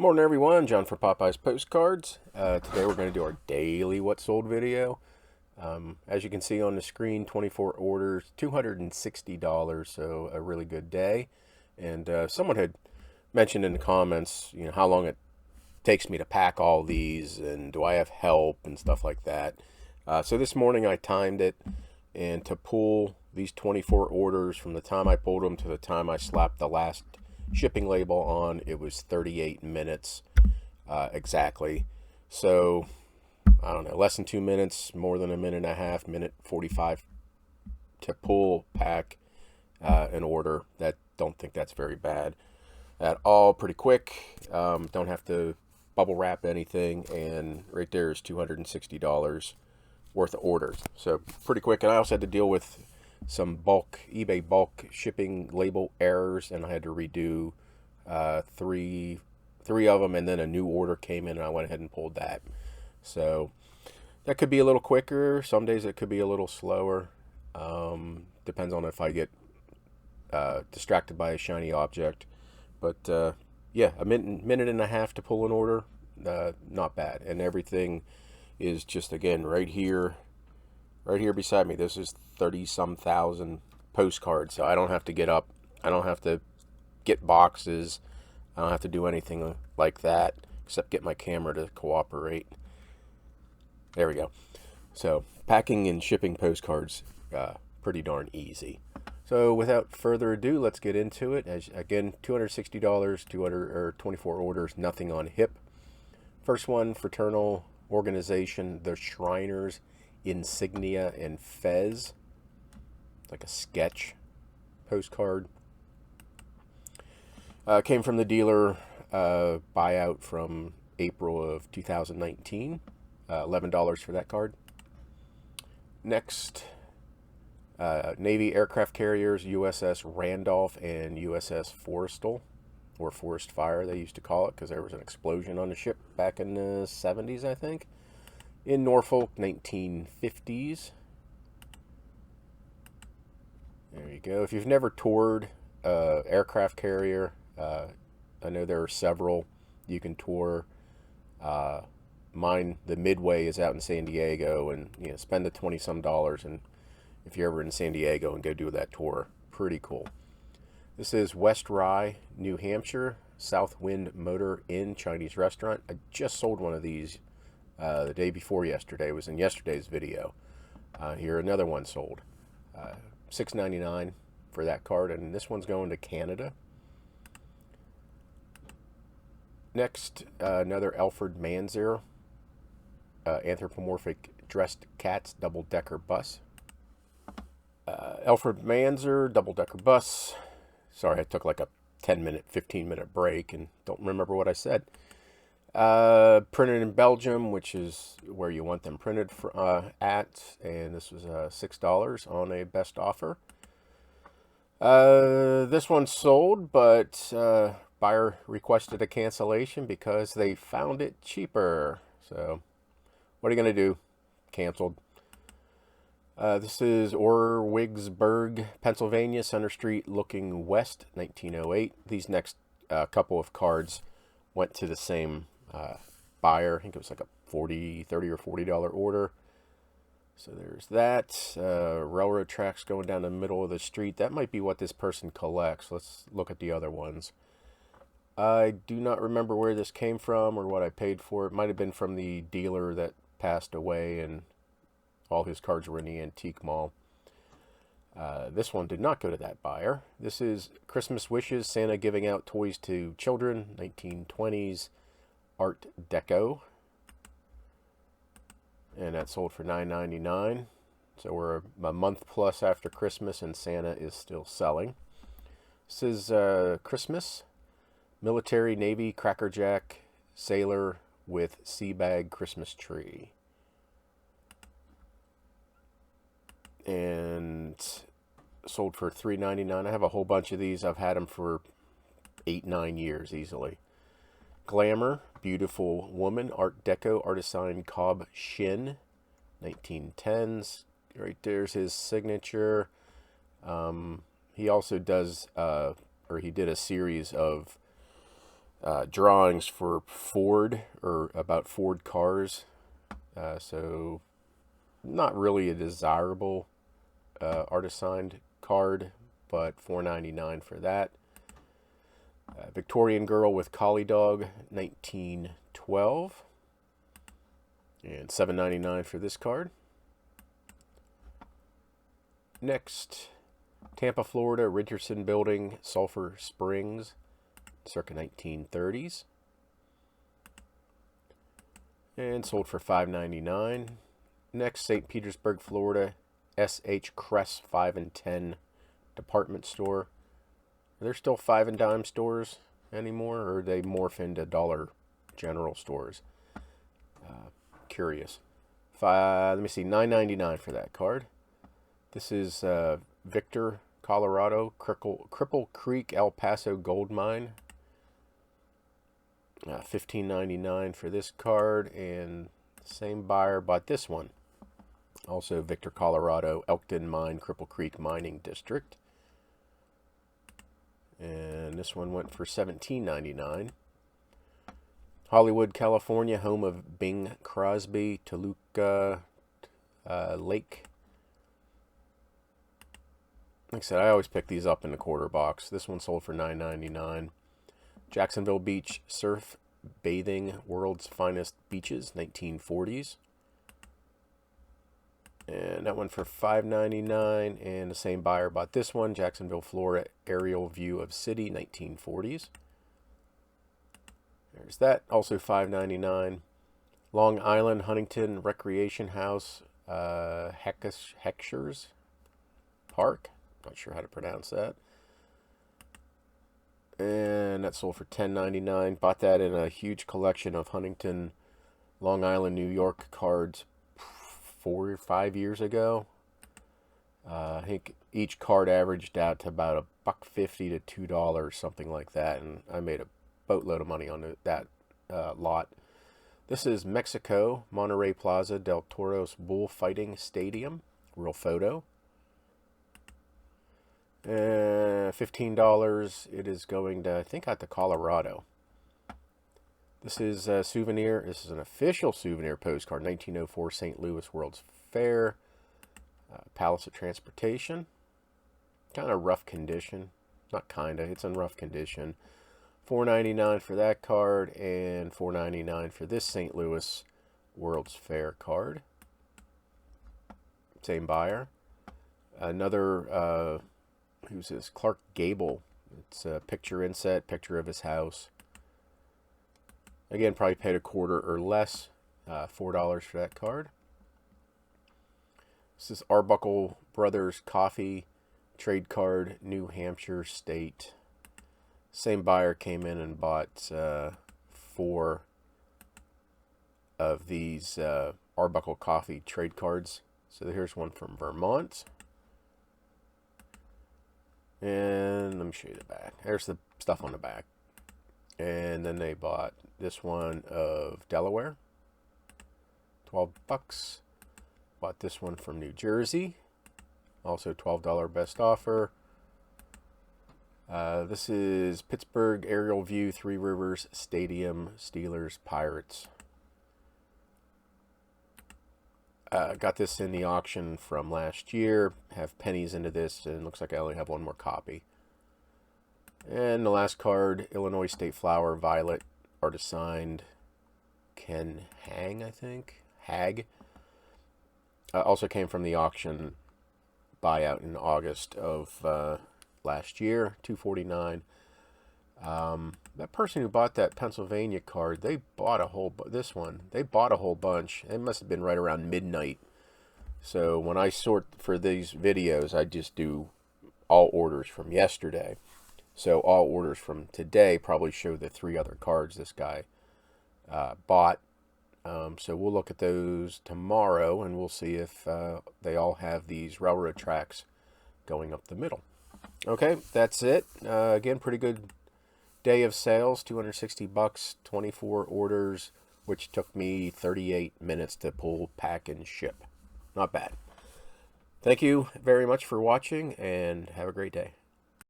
Morning everyone, John for Popeyes Postcards. Today we're going to do our daily What Sold video. As you can see on the screen, 24 orders, $260, so a really good day. And someone had mentioned in the comments, how long it takes me to pack all these and do I have help and stuff like that. So this morning I timed it, and to pull these 24 orders from the time I pulled them to the time I slapped the last shipping label on, it was 38 minutes exactly. So I don't know, less than 2 minutes, more than a minute and a half, minute 45 to pull, pack an order. Don't think that's very bad at all. Pretty quick. Don't have to bubble wrap anything, and right there is $260 worth of orders. So pretty quick. And I also had to deal with some eBay bulk shipping label errors, and I had to redo three of them, and then a new order came in and I went ahead and pulled that. So that could be a little quicker. Some days it could be a little slower. Depends on if I get distracted by a shiny object. But yeah, a minute and a half to pull an order, not bad. And everything is just, again, right here beside me. This is 30-some thousand postcards, so I don't have to get up. I don't have to get boxes. I don't have to do anything like that except get my camera to cooperate. There we go. So packing and shipping postcards, pretty darn easy. So without further ado, let's get into it. Again, $260, 24 orders, nothing on hip. First one, fraternal organization, the Shriners Insignia and Fez, like a sketch postcard. Came from the dealer, buyout from April of 2019. $11 for that card. Next, Navy aircraft carriers, USS Randolph and USS Forrestal, or Forest Fire they used to call it, because there was an explosion on the ship back in the 70s, I think, in Norfolk, 1950s. There you go. If you've never toured aircraft carrier, I know there are several you can tour. Mine, the Midway, is out in San Diego, and spend the $20-some, and if you're ever in San Diego, and go do that tour, pretty cool. This is West Rye, New Hampshire, Southwind Motor Inn Chinese restaurant. I just sold one of these the day before yesterday. It was in yesterday's video. Here, another one sold. $6.99 for that card, and this one's going to Canada. Next, another Alfred Manzer anthropomorphic dressed cats double-decker bus. Alfred Manzer double-decker bus. Sorry, I took like a 10-minute, 15-minute break and don't remember what I said. Printed in Belgium, which is where you want them printed at, and this was $6 on a best offer. This one sold, but buyer requested a cancellation because they found it cheaper. So what are you going to do? Canceled. This is Orwigsburg, Pennsylvania, Center Street looking west, 1908. These next couple of cards went to the same buyer. I think it was like a $30 or $40 order. So there's that. Railroad tracks going down the middle of the street. That might be what this person collects. Let's look at the other ones. I do not remember where this came from or what I paid for it. Might have been from the dealer that passed away, and all his cards were in the antique mall. This one did not go to that buyer. This is Christmas Wishes, Santa giving out toys to children, 1920s Art Deco. And that sold for $9.99. So we're a month plus after Christmas, and Santa is still selling. This is Christmas, Military Navy Crackerjack Sailor with Sea Bag Christmas Tree. And sold for $3.99. I have a whole bunch of these. I've had them for 8-9 years easily. Glamour, Beautiful Woman, Art Deco, Artisan Cobb Shin, 1910s. Right there's his signature. He also does, or he did a series of drawings for Ford, or about Ford cars. So not really a desirable artist signed card, but $4.99 for that. Victorian Girl with Collie Dog, 1912, and $7.99 for this card. Next, Tampa, Florida, Richardson Building, Sulphur Springs, circa 1930s, and sold for $5.99. Next, St. Petersburg, Florida, S.H. Kress 5 and 10 department store. Are there still 5 and dime stores anymore, or are they morph into Dollar General stores? Curious. Let me see, $9.99 for that card. This is Victor, Colorado, Cripple Creek, El Paso Gold Mine. $15.99 for this card, and same buyer bought this one. Also Victor, Colorado, Elkton Mine, Cripple Creek Mining District. And this one went for $17.99. Hollywood, California, home of Bing Crosby, Toluca Lake. Like I said, I always pick these up in the quarter box. This one sold for $9.99. Jacksonville Beach Surf Bathing, World's Finest Beaches, 1940s. And that one for $5.99, and the same buyer bought this one, Jacksonville, Florida, Aerial View of City, 1940s. There's that, also $5.99. Long Island, Huntington Recreation House, Heckshires Park, not sure how to pronounce that. And that sold for $10.99. Bought that in a huge collection of Huntington, Long Island, New York cards 4 or 5 years ago. I think each card averaged out to about $1.50 to $2, something like that, and I made a boatload of money on that lot. This is Mexico, Monterey Plaza del Toros Bullfighting Stadium, real photo. $15. It is going to, I think, out to Colorado. This is a souvenir. This is an official souvenir postcard. 1904 St. Louis World's Fair. Palace of Transportation. Kind of rough condition. Not kinda. It's in rough condition. $4.99 for that card, and $4.99 for this St. Louis World's Fair card. Same buyer. Another, who's this? Clark Gable. It's a picture inset, picture of his house. Again, probably paid a quarter or less. $4 for that card. This is Arbuckle Brothers Coffee trade card, New Hampshire State. Same buyer came in and bought 4 of these Arbuckle Coffee trade cards. So here's one from Vermont. And let me show you the back. There's the stuff on the back. And then they bought this one of Delaware, $12. Bought this one from New Jersey, also $12 best offer. This is Pittsburgh Aerial View, Three Rivers Stadium, Steelers, Pirates. Got this in the auction from last year. Have pennies into this, and it looks like I only have one more copy. And the last card, Illinois State Flower, Violet, artist signed Ken Hang, I think. Hag. Also came from the auction buyout in August of last year, $2.49. That person who bought that Pennsylvania card, they bought a whole they bought a whole bunch. It must have been right around midnight. So when I sort for these videos, I just do all orders from yesterday. So all orders from today probably show the 3 other cards this guy bought. So we'll look at those tomorrow, and we'll see if they all have these railroad tracks going up the middle. Okay, that's it. Again, pretty good day of sales, $260, 24 orders, which took me 38 minutes to pull, pack, and ship. Not bad. Thank you very much for watching, and have a great day.